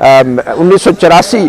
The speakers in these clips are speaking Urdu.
1984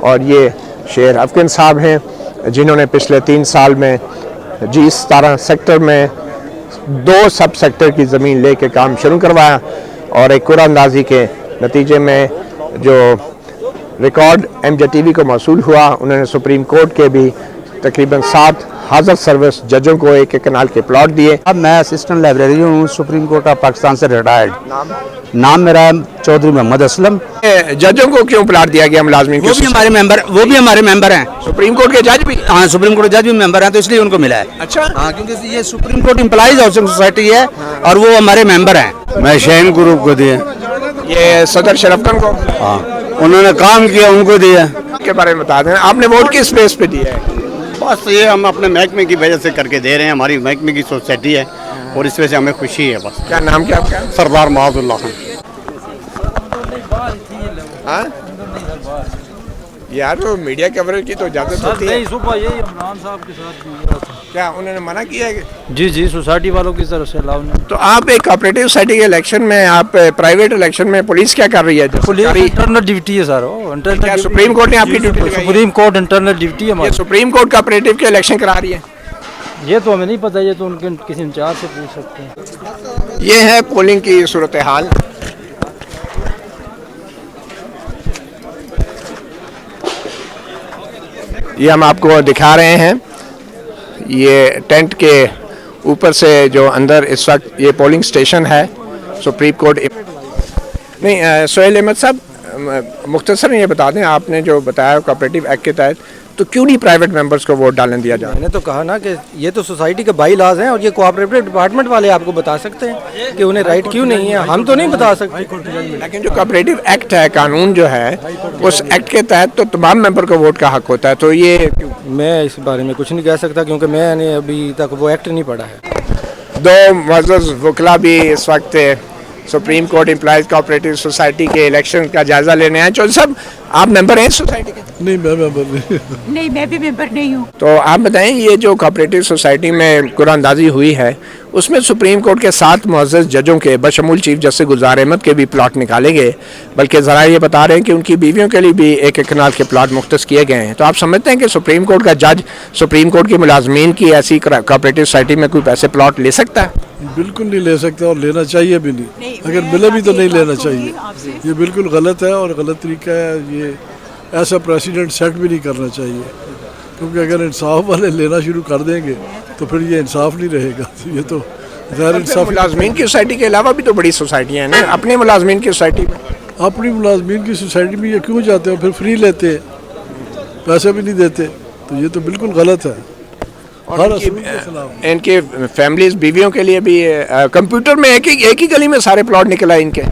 اور یہ شیر افغان صاحب ہیں جنہوں نے پچھلے 3 سال میں G17 سیکٹر میں 2 سب سیکٹر کی زمین لے کے کام شروع کروایا، اور ایک قرآن اندازی کے نتیجے میں جو ریکارڈ MJTV کو موصول ہوا، انہوں نے سپریم کورٹ کے بھی تقریباً 7 حاضر سروس ججوں کو ایک کنال کے پلاٹ دیے۔ اب میں اسسٹنٹ لائبریری ہوں سپریم کورٹ آف پاکستان سے ریٹائرڈ۔ نام میرا ہے چودھری محمد اسلم۔ ججوں کو کیوں پلاٹ دیا گیا ملازمین وہ بھی ہمارے ممبر ہیں سپریم کورٹ کے جج بھی؟ ہاں، سپریم کورٹ جج بھی ممبر ہیں، تو اس لیے ان کو ملا ہے۔ اچھا، ہاں، کیونکہ یہ supreme court employees housing society ہے اور وہ ہمارے ممبر ہیں۔ میں شین گروپ کو دیا، یہ صدر شرف خان کو ہاں انہوں نے کام کیا ان کو دیا۔ کے بارے میں بتا دیں، آپ نے ووٹ کس بیس پہ دیا ہے؟ بس یہ ہم اپنے محکمے کی وجہ سے کر کے دے رہے ہیں، ہماری محکمے کی سوسائٹی ہے اور اس وجہ سے ہمیں خوشی ہے۔ بس کیا نام کیا آپ کا؟ سردار معاذ اللہ خان۔ ہاں یار، وہ میڈیا کوریج کی تو اجازت ہوتی ہے؟ صبح یہی عمران صاحب کے ساتھ کیا انہوں نے منع کیا ہے؟ جی سوسائٹی والوں کی طرف سے الاؤ نہیں۔ تو آپ ایک کوآپریٹو سوسائٹی کے الیکشن میں، آپ پرائیویٹ الیکشن میں پولیس کیا کر رہی ہے؟ پولیس انٹرنل ڈیوٹی ہے سر، کیا سپریم کورٹ نے آپ کی ڈیوٹی لگائی ہے؟ سپریم کورٹ انٹرنل ڈیوٹی ہے یہ ہماری۔ سپریم کورٹ کوآپریٹو کے الیکشن کرا رہی ہے؟ یہ تو ہمیں نہیں پتہ، یہ تو ان کے کسی انچارج سے پوچھ سکتے ہیں۔ یہ ہے پولنگ کی صورتحال۔ یہ ہم آپ کو دکھا رہے ہیں، یہ ٹینٹ کے اوپر سے جو اندر اس وقت یہ پولنگ سٹیشن ہے سپریم کورٹ۔ نہیں سہیل احمد صاحب، مختصر یہ بتا دیں، آپ نے جو بتایا کوآپریٹو ایکٹ کے تحت تو کیوں نہیں پرائیویٹ ممبرز کو ووٹ ڈالنے دیا جائے؟ میں نے تو کہا نا کہ یہ تو سوسائٹی کے بائی لاز ہیں اور یہ کوآپریٹو ڈپارٹمنٹ والے آپ کو بتا سکتے ہیں کہ انہیں رائٹ کیوں نہیں ہے، ہم تو نہیں بتا سکتے۔ لیکن جو کوآپریٹو ایکٹ ہے، قانون جو ہے، اس ایکٹ کے تحت تو تمام ممبر کو ووٹ کا حق ہوتا ہے، تو یہ میں اس بارے میں کچھ نہیں کہہ سکتا کیونکہ میں نے ابھی تک وہ ایکٹ نہیں پڑھا ہے۔ 2 معزز وکلاء بھی اس وقت supreme court employees cooperative society کے الیکشن کا جائزہ لینے آئے۔ چودھری صاحب، آپ ممبر ہیں سوسائٹی کے؟ نہیں، میں ممبر نہیں۔ نہیں، میں بھی ممبر نہیں ہوں۔ تو آپ بتائیں، یہ جو کوآپریٹو سوسائٹی میں قرآن اندازی ہوئی ہے، اس میں سپریم کورٹ کے 7 معزز ججوں کے بشمول چیف جسٹس گلزار احمد کے بھی پلاٹ نکالے گئے، بلکہ ذرائع یہ بتا رہے ہیں کہ ان کی بیویوں کے لیے بھی ایک کنال کے پلاٹ مختص کیے گئے ہیں۔ تو آپ سمجھتے ہیں کہ سپریم کورٹ کا جج سپریم کورٹ کے ملازمین کی ایسی کوآپریٹو سوسائٹی میں کوئی پیسے پلاٹ لے سکتا ہے؟ بالکل نہیں لے سکتا اور لینا چاہیے بھی نہیں، اگر ملے بھی تو نہیں لینا چاہیے۔ یہ بالکل غلط ہے اور غلط طریقہ ہے، یہ ایسا پریسیڈنٹ سیٹ بھی نہیں کرنا چاہیے، کیونکہ اگر انصاف والے لینا شروع کر دیں گے تو پھر یہ انصاف نہیں رہے گا، یہ تو غیر انصاف۔ ملازمین کی سوسائٹی کے علاوہ بھی تو بڑی سوسائٹیاں ہیں نا، اپنے ملازمین کی سوسائٹی میں۔ اپنی ملازمین کی سوسائٹی میں یہ کیوں جاتے ہیں؟ پھر فری لیتے ہیں، پیسے بھی نہیں دیتے، تو یہ تو بالکل غلط ہے، ہر اصول کے خلاف۔ ان کے فیملیز، بیویوں کے لیے بھی کمپیوٹر میں ایک ہی گلی میں سارے پلاٹ نکل آئے ان کے۔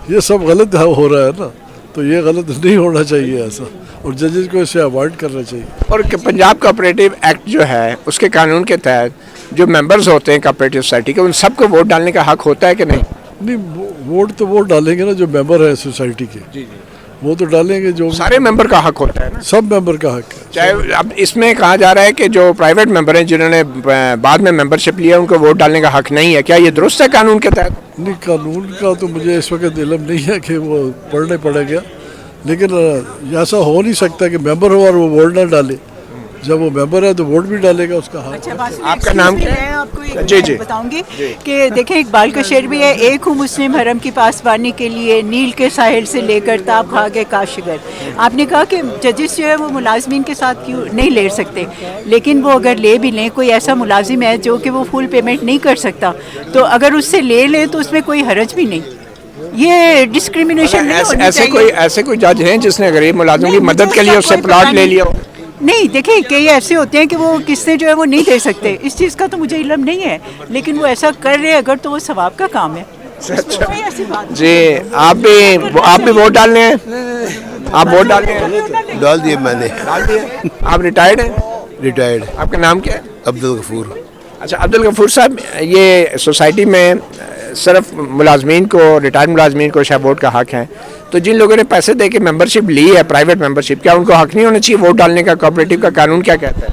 یہ سب غلط ہو رہا ہے نا، تو یہ غلط نہیں ہونا چاہیے ایسا، اور ججز کو اسے اوائڈ کرنا چاہیے۔ اور پنجاب کوآپریٹو ایکٹ جو ہے، اس کے قانون کے تحت جو ممبرز ہوتے ہیں کوآپریٹو سوسائٹی کے، ان سب کو ووٹ ڈالنے کا حق ہوتا ہے کہ نہیں؟ نہیں، ووٹ تو ووٹ ڈالیں گے نا جو ممبر ہے سوسائٹی کے، وہ تو ڈالیں گے، جو سارے ممبر کا حق ہوتا ہے نا، سب ممبر کا حق ہے۔ چاہے اب اس میں کہا جا رہا ہے کہ جو پرائیویٹ ممبر ہیں جنہوں نے بعد میں ممبرشپ لیا، ان کو ووٹ ڈالنے کا حق نہیں ہے، کیا یہ درست ہے قانون کے تحت؟ نہیں، قانون کا تو مجھے اس وقت علم نہیں ہے کہ وہ پڑھنے پڑے گا، لیکن ایسا ہو نہیں سکتا کہ ممبر ہو اور وہ ووٹ نہ ڈالے، جب وہ ممبر ہے تو ووٹ بھی ڈالے گا، اس کا حق۔ آپ کا نام کیا ہے؟ میں آپ کو جی ایک بتاؤں گی کہ دیکھیں، اقبال کا شعر بھی ہے، ایک ہوں مسلم حرم کی پاسبانی کے لیے، نیل کے ساحل سے لے کر تاب خاک کاشگر۔ آپ نے کہا کہ ججز جو ہے وہ ملازمین کے ساتھ کیوں نہیں لے سکتے، لیکن وہ اگر لے بھی لیں، کوئی ایسا ملازم ہے جو کہ وہ فل پیمنٹ نہیں کر سکتا، تو اگر اس سے لے لیں تو اس میں کوئی حرج بھی نہیں۔ یہ ڈسکریمنیشن نہیں ہونی چاہیے۔ ایسے کوئی جج ہیں جس نے غریب ملازم کی مدد کے لیے اس سے پلاٹ لے لیا ہو؟ نہیں، دیکھیں کئی ایسے ہوتے ہیں کہ وہ قسطیں جو ہے وہ نہیں دے سکتے، اس چیز کا تو مجھے علم نہیں ہے، لیکن وہ ایسا کر رہے اگر تو وہ ثواب کا کام ہے۔ کوئی ایسی بات نہیں۔ جی، آپ بھی ووٹ ڈالنے ہیں؟ آپ ووٹ ڈالنے ہیں؟ ڈال دیے میں نے۔ ڈال دیے؟ آپ ریٹائرڈ ہیں؟ ریٹائرڈ۔ آپ کا نام کیا ہے؟ عبدالغفور۔ اچھا، عبدالغفور صاحب، یہ سوسائٹی میں صرف ملازمین کو، ریٹائرڈ ملازمین کو شاید ووٹ کا حق ہے، تو جن لوگوں نے پیسے دے کے ممبرشپ لی ہے، پرائیویٹ ممبرشپ، کیا ان کو حق نہیں ہونا چاہیے ووٹ ڈالنے کا؟ کوآپریٹو کا قانون کیا کہتا ہے؟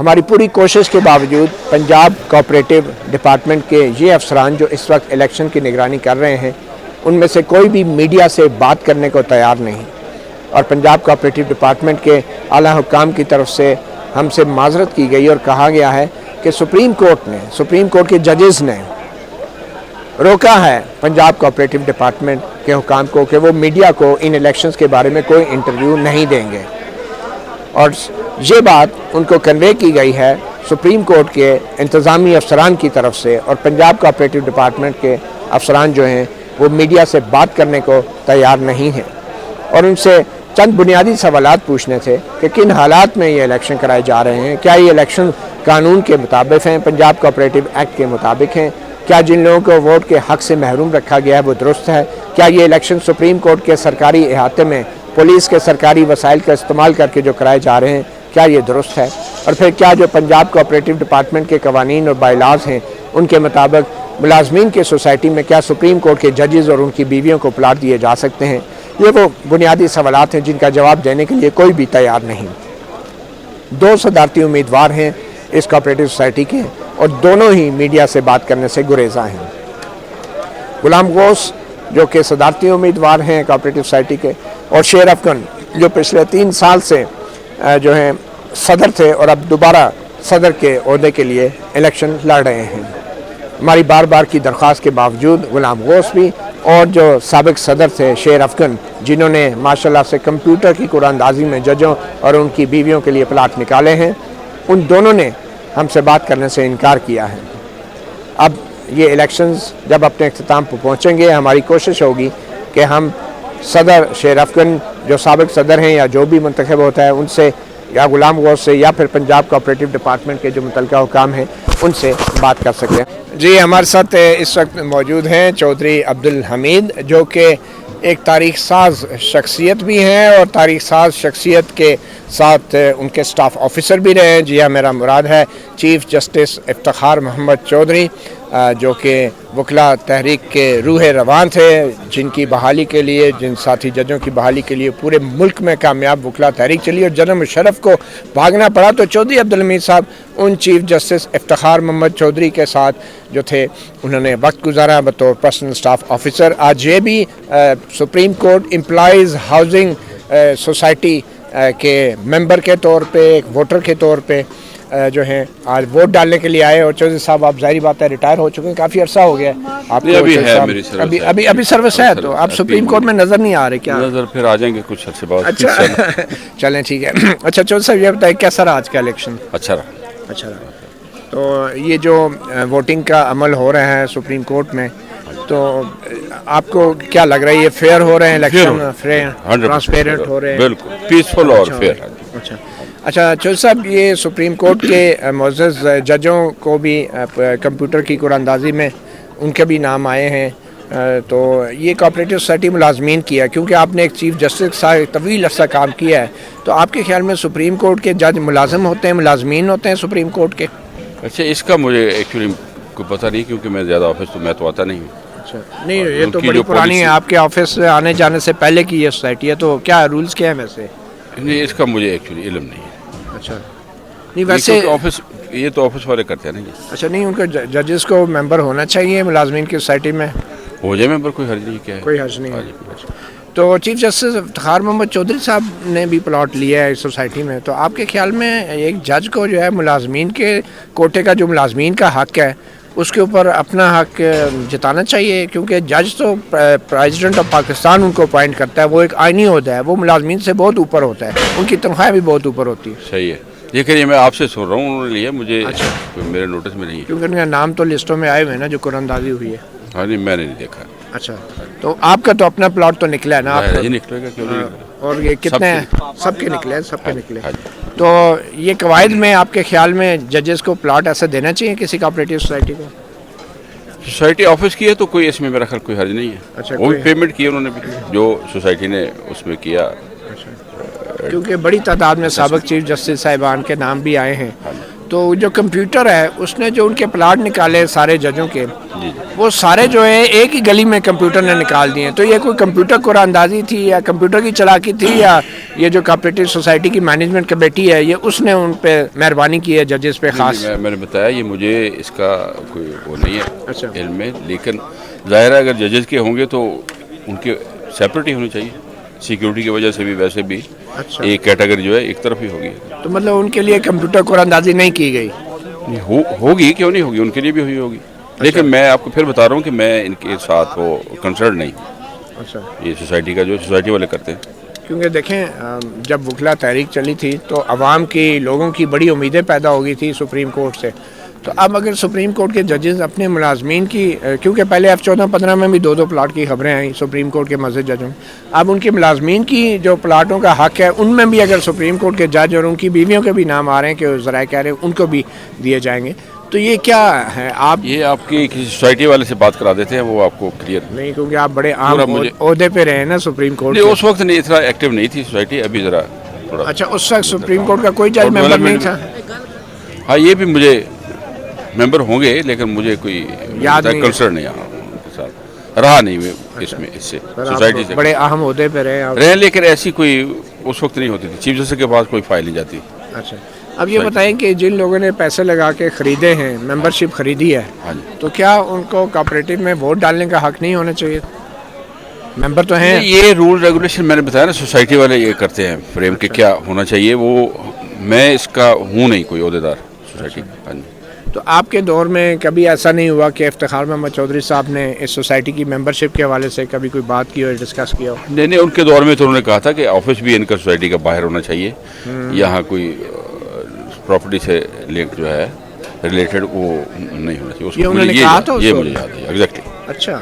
ہماری پوری کوشش کے باوجود پنجاب کوآپریٹو ڈپارٹمنٹ کے یہ افسران جو اس وقت الیکشن کی نگرانی کر رہے ہیں ان میں سے کوئی بھی میڈیا سے بات کرنے کو تیار نہیں، اور پنجاب کوآپریٹو ڈپارٹمنٹ کے اعلیٰ حکام کی طرف سے ہم سے معذرت کی گئی اور کہا گیا ہے کہ سپریم کورٹ کے ججز نے روکا ہے پنجاب کوآپریٹو ڈپارٹمنٹ کے حکام کو کہ وہ میڈیا کو ان الیکشنز کے بارے میں کوئی انٹرویو نہیں دیں گے، اور یہ بات ان کو کنوے کی گئی ہے سپریم کورٹ کے انتظامی افسران کی طرف سے، اور پنجاب کوآپریٹو ڈپارٹمنٹ کے افسران جو ہیں وہ میڈیا سے بات کرنے کو تیار نہیں ہیں، اور ان سے چند بنیادی سوالات پوچھنے تھے کہ کن حالات میں یہ الیکشن کرائے جا رہے ہیں، کیا یہ الیکشن قانون کے مطابق ہیں، پنجاب کوآپریٹو ایکٹ کے مطابق ہیں، کیا جن لوگوں کو ووٹ کے حق سے محروم رکھا گیا ہے وہ درست ہے، کیا یہ الیکشن سپریم کورٹ کے سرکاری احاطے میں پولیس کے سرکاری وسائل کا استعمال کر کے جو کرائے جا رہے ہیں کیا یہ درست ہے، اور پھر کیا جو پنجاب کوآپریٹو ڈپارٹمنٹ کے قوانین اور بائی لاز ہیں ان کے مطابق ملازمین کے سوسائٹی میں کیا سپریم کورٹ کے ججز اور ان کی بیویوں کو پلاٹ دیے جا سکتے ہیں۔ یہ وہ بنیادی سوالات ہیں جن کا جواب دینے کے لیے کوئی بھی تیار نہیں۔ 2 صدارتی امیدوار ہیں اس کوآپریٹو سوسائٹی کے، اور دونوں ہی میڈیا سے بات کرنے سے گریزاں ہیں۔ غلام غوث جو کہ صدارتی امیدوار ہیں کوآپریٹو سوسائٹی کے، اور شیر افغان جو پچھلے 3 سال سے جو ہیں صدر تھے اور اب دوبارہ صدر کے عہدے کے لیے الیکشن لڑ رہے ہیں۔ ہماری بار بار کی درخواست کے باوجود غلام غوث بھی اور جو سابق صدر تھے شیر افغان جنہوں نے ماشاءاللہ سے کمپیوٹر کی قرآن اندازی میں ججوں اور ان کی بیویوں کے لیے پلاٹ نکالے ہیں، ان دونوں نے ہم سے بات کرنے سے انکار کیا ہے۔ اب یہ الیکشنز جب اپنے اختتام پر پہنچیں گے ہماری کوشش ہوگی کہ ہم صدر شیر افغان جو سابق صدر ہیں یا جو بھی منتخب ہوتا ہے ان سے یا غلام غوث سے یا پھر پنجاب کوآپریٹو ڈپارٹمنٹ کے جو متعلقہ حکام ہیں ان سے بات کر سکیں۔ جی ہمارے ساتھ اس وقت موجود ہیں چودھری عبدالحمید جو کہ ایک تاریخ ساز شخصیت بھی ہیں اور تاریخ ساز شخصیت کے ساتھ ان کے سٹاف آفیسر بھی رہے ہیں۔ جی ہاں، میرا مراد ہے چیف جسٹس افتخار محمد چودھری جو کہ وکلا تحریک کے روح رواں تھے، جن کی بحالی کے لیے جن ساتھی ججوں کی بحالی کے لیے پورے ملک میں کامیاب وکلا تحریک چلی اور جنرل مشرف کو بھاگنا پڑا، تو چودھری عبدالحمید صاحب in chief justice Iftikhar Muhammad Chaudhry کے ساتھ جو تھے انہوں نے وقت گزارا بطور پرسنل سٹاف آفیسر۔ آج یہ بھی supreme court employees housing society کے ممبر کے طور پہ ایک ووٹر کے طور پہ جو ہیں آج ووٹ ڈالنے کے لیے آئے، اور چودھری صاحب آپ ظاہری بات ہے ریٹائر ہو چکے ہیں، کافی عرصہ ہو گیا ہے آپ کو، ابھی سروس ہے، تو آپ سپریم کورٹ میں نظر نہیں آ رہے کیا؟ نظر پھر آ جائیں گے کچھ عرصے بعد۔ اچھا چلیں ٹھیک ہے۔ اچھا چودھری صاحب یہ بتائیں کیسا رہا آج کا الیکشن؟ اچھا رہا۔ تو یہ جو ووٹنگ کا عمل ہو رہا ہے سپریم کورٹ میں، تو آپ کو کیا لگ رہا ہے یہ فیئر ہو رہے ہیں الیکشن؟ فیئر ٹرانسپیرنٹ ہو رہے ہیں، بالکل پیسفل اور فیئر۔ اچھا چودھری صاحب یہ سپریم کورٹ کے معزز ججوں کو بھی کمپیوٹر کی قرآن اندازی میں ان کے بھی نام آئے ہیں، تو یہ کوآپریٹو سوسائٹی ملازمین کی ہے، کیونکہ آپ نے ایک چیف جسٹس کا طویل عرصہ کام کیا ہے، تو آپ کے خیال میں سپریم کورٹ کے جج ملازم ہوتے ہیں، ملازمین ہوتے ہیں سپریم کورٹ کے؟ اچھا اس کا مجھے ایکچولی کوئی پتہ نہیں، کیونکہ میں زیادہ آفس تو میں تو آتا نہیں ہوں۔ اچھا نہیں، یہ تو بڑی پرانی ہے، آپ کے آفس آنے جانے سے پہلے کی یہ سوسائٹی ہے، تو کیا رولز کیا ہیں ویسے؟ نہیں اس کا مجھے ایکچولی علم نہیں ہے۔ اچھا نہیں ویسے آفس یہ تو آفس والے کرتے ہیں نا۔ اچھا نہیں، ان کو ججز کو ممبر ہونا چاہیے ملازمین کی سوسائٹی میں؟ ہو جائے ممبر، کوئی حرج نہیں، کیا ہے کوئی حرج نہیں ہے۔ تو چیف جسٹس افتخار محمد چودھری صاحب نے بھی پلاٹ لیا ہے اس سوسائٹی میں، تو آپ کے خیال میں ایک جج کو جو ہے ملازمین کے کوٹے کا جو ملازمین کا حق ہے اس کے اوپر اپنا حق جتانا چاہیے؟ کیونکہ جج تو پریزیڈنٹ آف پاکستان ان کو اپوائنٹ کرتا ہے، وہ ایک آئینی عہدہ ہے، وہ ملازمین سے بہت اوپر ہوتا ہے، ان کی تنخواہ بھی بہت اوپر ہوتی ہے۔ صحیح ہے، لیکن یہ میں آپ سے سن رہا ہوں، انہوں نے لیا، مجھے میرے نوٹس میں نہیں ہے، کیونکہ ان کا نام تو لسٹوں میں آئے ہوئے ہیں نا جو قرآن اندازی ہوئی ہے۔ ہاں نہیں میں نے نہیں دیکھا۔ اچھا تو آپ کا تو اپنا پلاٹ تو نکلا ہے نا؟ نکلے گا کیوں نہیں؟ اور یہ کتنے سب کے نکلے ہیں؟ سب کے نکلے۔ تو یہ قواعد میں آپ کے خیال میں ججز کو پلاٹ ایسا دینا چاہیے کسی کوآپریٹو سوسائٹی کو؟ سوسائٹی آفس کی ہے تو کوئی اس میں میرا خیال کوئی حرج نہیں ہے۔ اچھا وہ بھی پیمنٹ کی انہوں نے بھی جو سوسائٹی نے اس میں کیا، کیونکہ بڑی تعداد میں سابق چیف جسٹس صاحبان کے نام بھی آئے ہیں، تو جو کمپیوٹر ہے اس نے جو ان کے پلاٹ نکالے سارے ججوں کے وہ سارے جو ہے ایک ہی گلی میں کمپیوٹر نے نکال دیے. تو یہ کوئی کمپیوٹر قرآن اندازی تھی یا کمپیوٹر کی چلاکی تھی یا یہ جو کوآپریٹو سوسائٹی کی مینجمنٹ کمیٹی ہے یہ اس نے ان پہ مہربانی کی ہے ججز پہ خاص؟ میں نے بتایا یہ مجھے اس کا کوئی وہ نہیں ہے علم میں, لیکن ظاہر ہے اگر ججز کے ہوں گے تو ان کے سیپریٹ ہی ہونی چاہیے. سیکیورٹی کی وجہ سے بھی ویسے بھی ایک کیٹیگری جو ہے ایک طرف ہی ہوگی. تو مطلب ان کے لیے کمپیوٹر قرآن اندازی نہیں کی گئی؟ ہوگی, کیوں نہیں ہوگی, ان کے لیے بھی ہوئی ہوگی. لیکن میں آپ کو پھر بتا رہا ہوں کہ میں ان کے ساتھ وہ کنسرن نہیں. اچھا, یہ سوسائٹی کا جو سوسائٹی والے کرتے ہیں. کیونکہ دیکھیں جب وکلا تحریک چلی تھی تو عوام کی لوگوں کی بڑی امیدیں پیدا ہو گئی تھی سپریم کورٹ سے. تو اب اگر سپریم کورٹ کے ججز اپنے ملازمین کی, کیونکہ پہلے F14-15 میں بھی 2 پلاٹ کی خبریں آئیں سپریم کورٹ کے مزید ججوں, اب ان کے ملازمین کی جو پلاٹوں کا حق ہے ان میں بھی اگر سپریم کورٹ کے جج اور ان کی بیویوں کے بھی نام آ رہے ہیں کہ ذرائع کہہ رہے ہیں ان کو بھی دیے جائیں گے, تو یہ کیا ہے؟ آپ کی کسی سوسائٹی والے سے بات کرا دیتے ہیں, وہ آپ کو کلیئر نہیں, کیونکہ آپ بڑے عام عہدے پہ رہے ہیں نا سپریم کورٹ. اس وقت نہیں اتنا ایکٹیو نہیں تھی سوسائٹی, ابھی ذرا تھوڑا. اچھا, اس وقت سپریم کورٹ کا کوئی جج ممبر نہیں تھا؟ ہاں, یہ بھی مجھے ممبر ہوں گے لیکن مجھے کوئی یاد نہیں, کنسرن نہیں ان کے ساتھ رہا نہیں میں اس میں, اس سے سوسائٹی سے بڑے اہم عہدے پہ رہے, لیکن ایسی کوئی اس وقت نہیں ہوتی تھی. چیف جسٹس کے پاس کوئی فائل نہیں جاتی. اچھا, اب یہ بتائیں کہ جن لوگوں نے پیسے لگا کے خریدے ہیں, ممبرشپ خریدی ہے, تو کیا ان کو کوآپریٹو میں ووٹ ڈالنے کا حق نہیں ہونا چاہیے؟ ممبر تو ہیں. یہ رول ریگولیشن میں نے بتایا نا سوسائٹی والے یہ کرتے ہیں فریم کے کیا ہونا چاہیے, وہ میں اس کا ہوں نہیں کوئی عہدیدار سوسائٹی. تو آپ کے دور میں کبھی ایسا نہیں ہوا کہ افتخار محمد چودھری صاحب نے اس سوسائٹی کی ممبرشپ کے حوالے سے کبھی کوئی بات کی ہو, ڈسکس کیا ہو؟ نہیں, ان کے دور میں تو انہوں نے کہا تھا کہ آفس بھی ان کا سوسائٹی کا باہر ہونا چاہیے, یہاں کوئی پراپرٹی سے لنک جو ہے ریلیٹڈ وہ نہیں ہونا چاہیے. یہ انہوں نے کہا تھا, یہ مجھے یاد ہے ایگزیکٹلی. اچھا,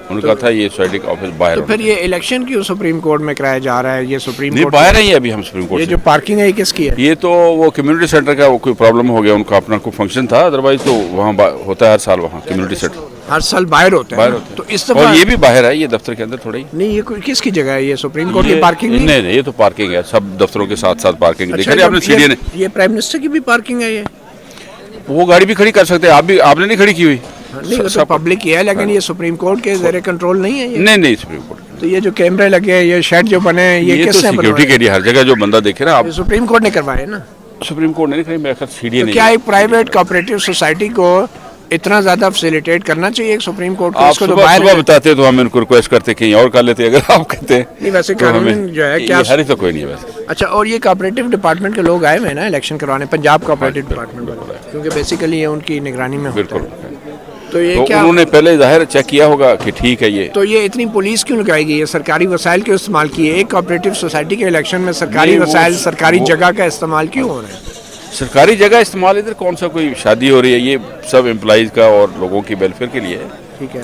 انہوں نے کہا تھا یہ سوسائٹی کا آفس باہر. تو پھر یہ الیکشن کیوں سپریم کورٹ میں کرایا جا رہا ہے؟ یہ سپریم نہیں, باہر نہیں ہے ابھی ہم سپریم کورٹ. یہ جو پارکنگ ہے یہ کس کی ہے؟ یہ تو وہ کمیونٹی سینٹر کا کوئی پرابلم ہو گیا, ان کا اپنا کوئی فنکشن تھا, ادروائز تو وہاں ہوتا ہے ہر سال, وہاں کمیونٹی سینٹر ہر سال باہر ہوتا ہے. تو اس دفعہ اور یہ بھی باہر ہے, یہ دفتر کے اندر تھوڑا ہی نہیں. یہ کس کی جگہ ہے؟ یہ سپریم کورٹ کی پارکنگ نہیں, یہ تو پارکنگ ہے, سب دفتروں کے ساتھ ساتھ پارکنگ. دیکھا آپ نے سیڑھی نے, یہ پرائم منسٹر کی بھی پارکنگ ہے. یہ وہ گاڑی بھی کھڑی کر سکتے ہیں, آپ نے نہیں کھڑی کی ہوئی. نہیں, وہ تو پبلک ہی ہے, لیکن یہ سپریم کورٹ کے زیر کنٹرول نہیں ہے. نہیں, سپریم کورٹ. تو یہ جو کیمرے لگے ہیں, یہ شیڈ جو بنے ہیں, یہ کس نے بنوائے؟ سیکیورٹی کے لیے ہر جگہ جو بندہ دیکھے نا, آپ سپریم کورٹ نے کروائے نا. سپریم کورٹ نے نہیں کری, میرے خیال سیڑھی نہیں. کیا ایک پرائیویٹ کوآپریٹو سوسائٹی کو اتنا زیادہ فیسیلیٹیٹ کرنا چاہیے صپریم کورٹ کو؟ آپ صبح بتاتے تو ہم ان کو ریکویسٹ کرتے کہیں اور کر لیتے, اگر آپ کہتے ہیں. نہیں, ویسے قانون جو ہے کیا ہری تو کوئی نہیں ہے ویسے. اچھا, اور یہ کوآپریٹو ڈپارٹمنٹ کے لوگ آئے ہوئے ہیں نا الیکشن کروانے, پنجاب کوآپریٹو ڈپارٹمنٹ والے, کیونکہ بیسیکلی یہ ان کی نگرانی میں ہوتا ہے. تو یہ کیا انہوں نے پہلے ظاہر چیک کیا ہوگا کہ ٹھیک ہے یہ. تو یہ اتنی پولیس کیوں لگائی گئی ہے؟ سرکاری وسائل کیوں استعمال کیے؟ ایک کوآپریٹو سوسائٹی کے الیکشن میں سرکاری وسائل, سرکاری جگہ کا استعمال کیوں ہو رہا ہے؟ سرکاری جگہ استعمال ادھر کون سا کوئی شادی ہو رہی ہے, یہ سب امپلائیز کا اور لوگوں کی ویلفیئر کے لیے ہے. ٹھیک ہے,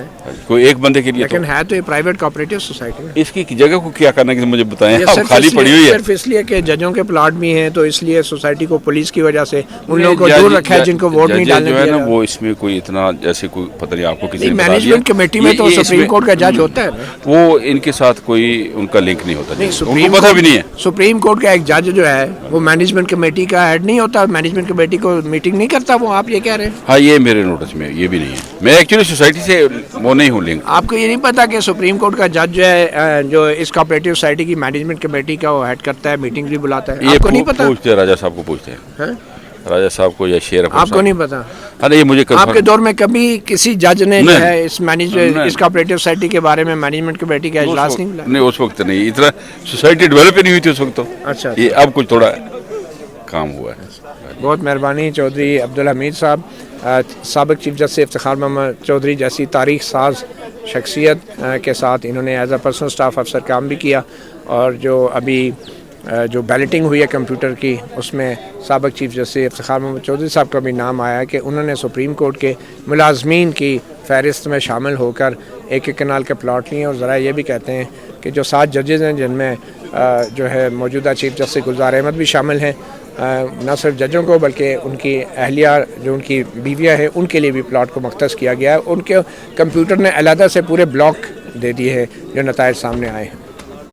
کوئی ایک بندے کے لیے, لیکن ہے تو یہ پرائیویٹ کوآپریٹو سوسائٹی ہے. اس کی جگہ کو کیا کرنا ہے مجھے بتائیں, خالی پڑی ہوئی ہے. صرف اس لیے کہ ججوں کے پلاٹ بھی ہیں, تو اس لیے سوسائٹی کو پولیس کی وجہ سے ان لوگوں کو دور رکھا ہے جن کو ووٹ نہیں ڈالنے دیا. وہ اس میں کوئی اتنا جیسے کوئی پتہ نہیں آپ کو کسی نے مینجمنٹ کمیٹی میں تو سپریم کورٹ کا جج ہوتا ہے, وہ ان کے ساتھ کوئی ان کا لنک نہیں ہوتا, ان کو پتہ بھی نہیں ہے. سپریم کورٹ کا ایک جج جو ہے وہ مینجمنٹ کمیٹی کا ہیڈ نہیں ہوتا, مینجمنٹ کمیٹی کو میٹنگ نہیں کرتا وہ, آپ یہ کہہ رہے ہیں؟ ہاں, یہ میرے نوٹس میں یہ بھی نہیں ہے. میں ایکچولی سوسائٹی سے وہ نہیں ہوں لنک. آپ کو یہ نہیں پتا کہ سپریم کورٹ کا جج جو ہے جو اس کوآپریٹو سوسائٹی کی مینجمنٹ کمیٹی کا وہ ہیڈ کرتا ہے, میٹنگ بھی بلاتا ہے, آپ کو نہیں پتا؟ پوچھتے راجہ صاحب کو, پوچھتے ہیں راجہ صاحب کو یا شیر آپ کو نہیں پتا؟ ہاں, یہ مجھے آپ کے دور میں کبھی کسی جج نے جو ہے اس کوآپریٹو سوسائٹی کے بارے میں مینجمنٹ کمیٹی کا اجلاس نہیں بلایا؟ نہیں, اس وقت نہیں, اتنا سوسائٹی ڈیولپ ہی نہیں ہوئی تھی اس وقت تو. اچھا, یہ اب کچھ تھوڑا کام ہوا ہے. بہت مہربانی چودھری عبدالحمید صاحب. سابق چیف جسٹس افتخار محمد چودھری جیسی تاریخ ساز شخصیت کے ساتھ انہوں نے ایز اے پرسنل سٹاف افسر کام بھی کیا, اور جو ابھی جو بیلٹنگ ہوئی ہے کمپیوٹر کی اس میں سابق چیف جسٹس افتخار محمد چودھری صاحب کا بھی نام آیا کہ انہوں نے سپریم کورٹ کے ملازمین کی فہرست میں شامل ہو کر ایک کنال کے پلاٹ لیے. اور ذرا یہ بھی کہتے ہیں کہ جو 7 ججز ہیں جن میں جو ہے موجودہ چیف جسٹس گلزار احمد بھی شامل ہیں, نہ صرف ججوں کو بلکہ ان کی اہلیہ جو ان کی بیویاں ہیں ان کے لیے بھی پلاٹ کو مختص کیا گیا ہے. ان کے کمپیوٹر نے علیحدہ سے پورے بلاک دے دیے ہیں جو نتائج سامنے آئے ہیں.